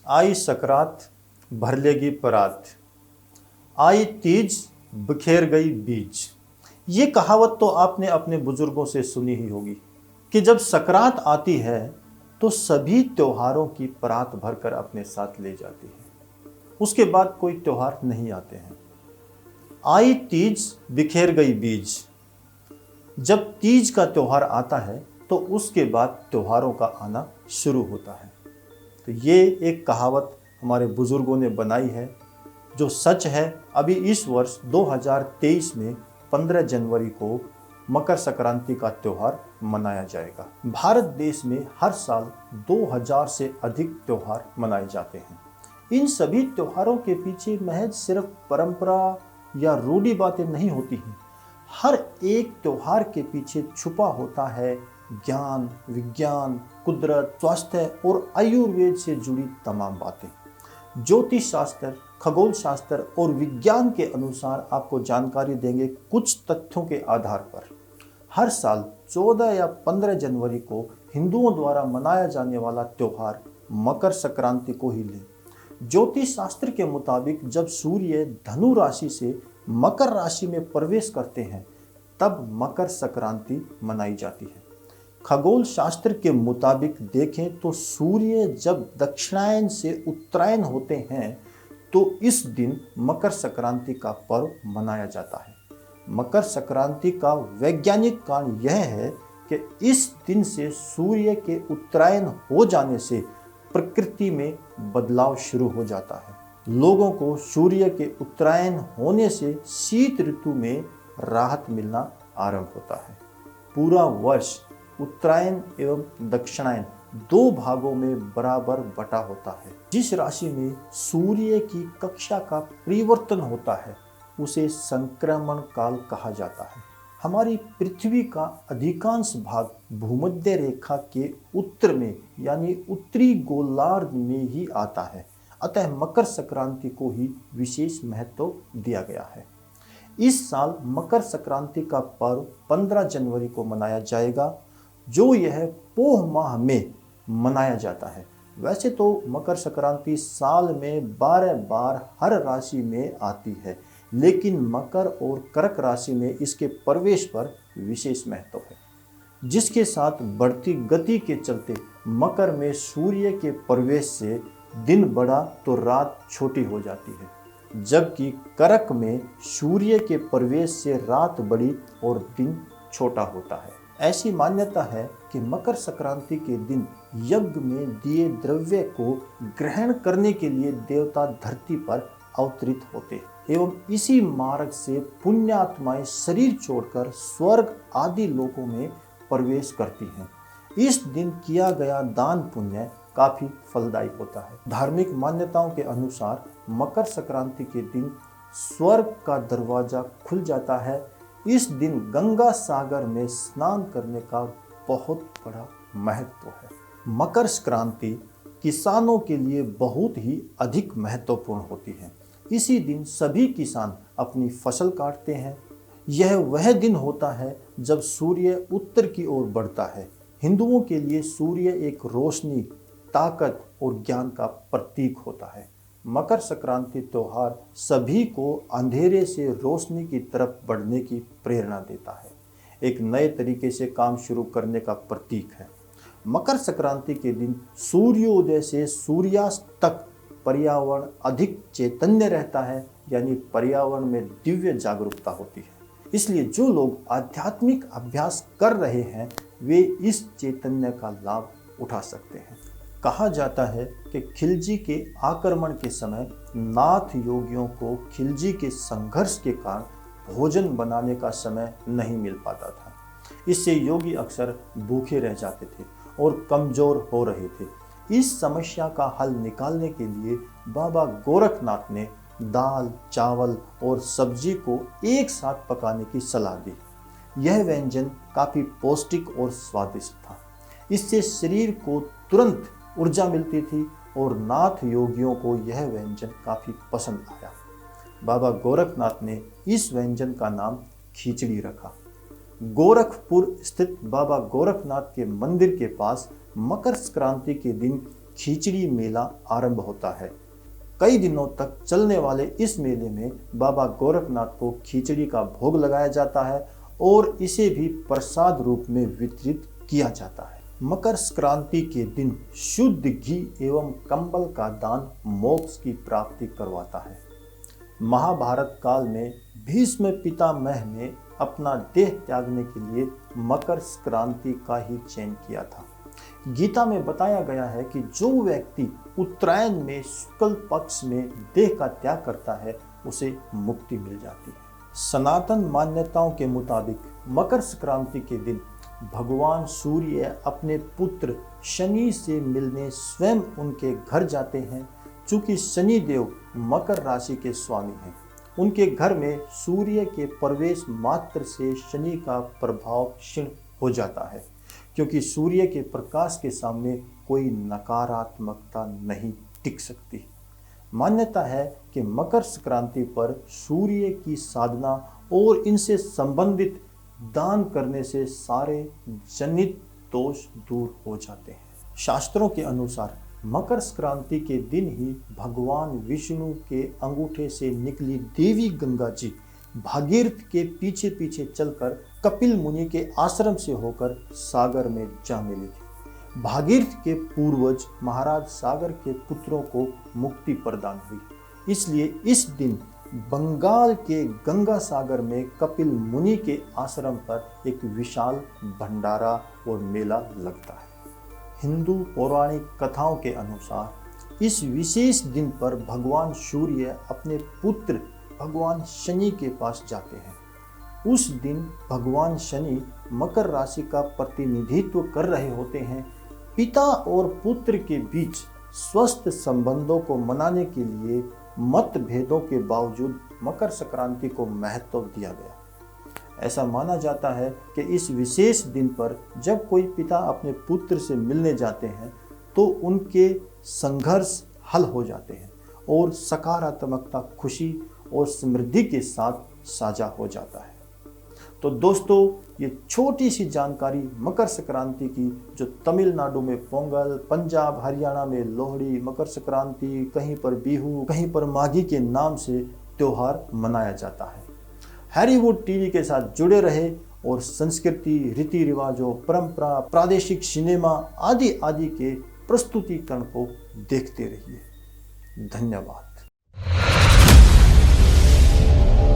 आई सकरात भर लेगी परात, आई तीज बिखेर गई बीज। ये कहावत तो आपने अपने बुजुर्गों से सुनी ही होगी कि जब सकरात आती है तो सभी त्योहारों की परात भरकर अपने साथ ले जाती है। उसके बाद कोई त्योहार नहीं आते हैं। आई तीज बिखेर गई बीज। जब तीज का त्योहार आता है तो उसके बाद त्योहारों का आना शुरू होता है। तो ये एक कहावत हमारे बुजुर्गों ने बनाई है जो सच है। अभी इस वर्ष 2023 में 15 जनवरी को मकर संक्रांति का त्योहार मनाया जाएगा। भारत देश में हर साल 2000 से अधिक त्योहार मनाए जाते हैं। इन सभी त्योहारों के पीछे महज सिर्फ परंपरा या रूढ़ी बातें नहीं होती हैं। हर एक त्योहार के पीछे छुपा होता है ज्ञान, विज्ञान, कुदरत, स्वास्थ्य और आयुर्वेद से जुड़ी तमाम बातें। ज्योतिष शास्त्र, खगोल शास्त्र और विज्ञान के अनुसार आपको जानकारी देंगे कुछ तथ्यों के आधार पर। हर साल 14 या 15 जनवरी को हिंदुओं द्वारा मनाया जाने वाला त्योहार मकर संक्रांति को ही लें। ज्योतिष शास्त्र के मुताबिक जब सूर्य धनु राशि से मकर राशि में प्रवेश करते हैं तब मकर संक्रांति मनाई जाती है। खगोल शास्त्र के मुताबिक देखें तो सूर्य जब दक्षिणायन से उत्तरायण होते हैं तो इस दिन मकर संक्रांति का पर्व मनाया जाता है। मकर संक्रांति का वैज्ञानिक कारण यह है कि इस दिन से सूर्य के उत्तरायण हो जाने से प्रकृति में बदलाव शुरू हो जाता है। लोगों को सूर्य के उत्तरायण होने से शीत ऋतु में राहत मिलना आरंभ होता है। पूरा वर्ष उत्तरायण एवं दक्षिणायन दो भागों में बराबर बटा होता है। जिस राशि में सूर्य की कक्षा का परिवर्तन होता है उसे संक्रमण काल कहा जाता है। हमारी पृथ्वी का अधिकांश भाग भूमध्य रेखा के उत्तर में यानी उत्तरी गोलार्ध में ही आता है। अतः मकर संक्रांति को ही विशेष महत्व दिया गया है। इस साल मकर संक्रांति का पर्व 15 जनवरी को मनाया जाएगा, जो यह पोह माह में मनाया जाता है। वैसे तो मकर संक्रांति साल में 12 बार हर राशि में आती है, लेकिन मकर और कर्क राशि में इसके प्रवेश पर विशेष महत्व है, जिसके साथ बढ़ती गति के चलते मकर में सूर्य के प्रवेश से दिन बड़ा तो रात छोटी हो जाती है, जबकि कर्क में सूर्य के प्रवेश से रात बड़ी और दिन छोटा होता है। ऐसी मान्यता है कि मकर संक्रांति के दिन यज्ञ में दिए द्रव्य को ग्रहण करने के लिए देवता धरती पर अवतरित होते हैं एवं इसी मार्ग से पुण्यात्माएं शरीर छोड़कर स्वर्ग आदि लोकों में प्रवेश करती हैं। इस दिन किया गया दान पुण्य काफी फलदायी होता है। धार्मिक मान्यताओं के अनुसार मकर संक्रांति के दिन स्वर्ग का दरवाजा खुल जाता है। इस दिन गंगा सागर में स्नान करने का बहुत बड़ा महत्व है। मकर संक्रांति किसानों के लिए बहुत ही अधिक महत्वपूर्ण होती है। इसी दिन सभी किसान अपनी फसल काटते हैं। यह वह दिन होता है जब सूर्य उत्तर की ओर बढ़ता है। हिंदुओं के लिए सूर्य एक रोशनी, ताकत और ज्ञान का प्रतीक होता है। मकर संक्रांति त्योहार सभी को अंधेरे से रोशनी की तरफ बढ़ने की प्रेरणा देता है, एक नए तरीके से काम शुरू करने का प्रतीक है। मकर संक्रांति के दिन सूर्योदय से सूर्यास्त तक पर्यावरण अधिक चैतन्य रहता है, यानी पर्यावरण में दिव्य जागरूकता होती है। इसलिए जो लोग आध्यात्मिक अभ्यास कर रहे हैं वे इस चैतन्य का लाभ उठा सकते हैं। कहा जाता है कि खिलजी के आक्रमण के समय नाथ योगियों को खिलजी के संघर्ष के कारण भोजन बनाने का समय नहीं मिल पाता था। इससे योगी अक्सर भूखे रह जाते थे और कमजोर हो रहे थे। इस समस्या का हल निकालने के लिए बाबा गोरखनाथ ने दाल, चावल और सब्जी को एक साथ पकाने की सलाह दी। यह व्यंजन काफ़ी पौष्टिक और स्वादिष्ट था। इससे शरीर को तुरंत ऊर्जा मिलती थी और नाथ योगियों को यह व्यंजन काफ़ी पसंद आया। बाबा गोरखनाथ ने इस व्यंजन का नाम खिचड़ी रखा। गोरखपुर स्थित बाबा गोरखनाथ के मंदिर के पास मकर संक्रांति के दिन खिचड़ी मेला आरंभ होता है। कई दिनों तक चलने वाले इस मेले में बाबा गोरखनाथ को खिचड़ी का भोग लगाया जाता है और इसे भी प्रसाद रूप में वितरित किया जाता है। मकर संक्रांति के दिन शुद्ध घी एवं कंबल का दान मोक्ष की प्राप्ति करवाता है। महाभारत काल में भीष्म पितामह ने अपना देह त्यागने के लिए मकर संक्रांति का ही चयन किया था। गीता में बताया गया है कि जो व्यक्ति उत्तरायण में शुक्ल पक्ष में देह का त्याग करता है उसे मुक्ति मिल जाती है। सनातन मान्यताओं के मुताबिक मकर संक्रांति के दिन भगवान सूर्य अपने पुत्र शनि से मिलने स्वयं उनके घर जाते हैं। चूंकि शनि देव मकर राशि के स्वामी हैं, उनके घर में सूर्य के प्रवेश मात्र से शनि का प्रभाव क्षीण हो जाता है, क्योंकि सूर्य के प्रकाश के सामने कोई नकारात्मकता नहीं टिक सकती। मान्यता है कि मकर संक्रांति पर सूर्य की साधना और इनसे संबंधित दान करने से सारे जनित दोष दूर हो जाते हैं। शास्त्रों के अनुसार मकर संक्रांति के दिन ही भगवान विष्णु के अंगूठे से निकली देवी गंगा जी भागीरथ के पीछे पीछे चलकर कपिल मुनि के आश्रम से होकर सागर में जा मिली थी। भागीरथ के पूर्वज महाराज सागर के पुत्रों को मुक्ति प्रदान हुई। इसलिए इस दिन बंगाल के गंगा सागर में कपिल मुनि के आश्रम पर एक विशाल भंडारा और मेला लगता है। हिंदू पौराणिक कथाओं के अनुसार इस विशेष दिन पर भगवान सूर्य अपने पुत्र भगवान शनि के पास जाते हैं। उस दिन भगवान शनि मकर राशि का प्रतिनिधित्व कर रहे होते हैं। पिता और पुत्र के बीच स्वस्थ संबंधों को मनाने के लिए मतभेदों के बावजूद मकर संक्रांति को महत्व दिया गया। ऐसा माना जाता है कि इस विशेष दिन पर जब कोई पिता अपने पुत्र से मिलने जाते हैं तो उनके संघर्ष हल हो जाते हैं और सकारात्मकता, खुशी और समृद्धि के साथ साझा हो जाता है। तो दोस्तों, ये छोटी सी जानकारी मकर संक्रांति की, जो तमिलनाडु में पोंगल, पंजाब हरियाणा में लोहड़ी, मकर संक्रांति, कहीं पर बिहू, कहीं पर माघी के नाम से त्योहार मनाया जाता है। हैरीवुड टीवी के साथ जुड़े रहे और संस्कृति, रीति रिवाजों, परंपरा, प्रादेशिक सिनेमा आदि आदि के प्रस्तुतिकरण को देखते रहिए। धन्यवाद।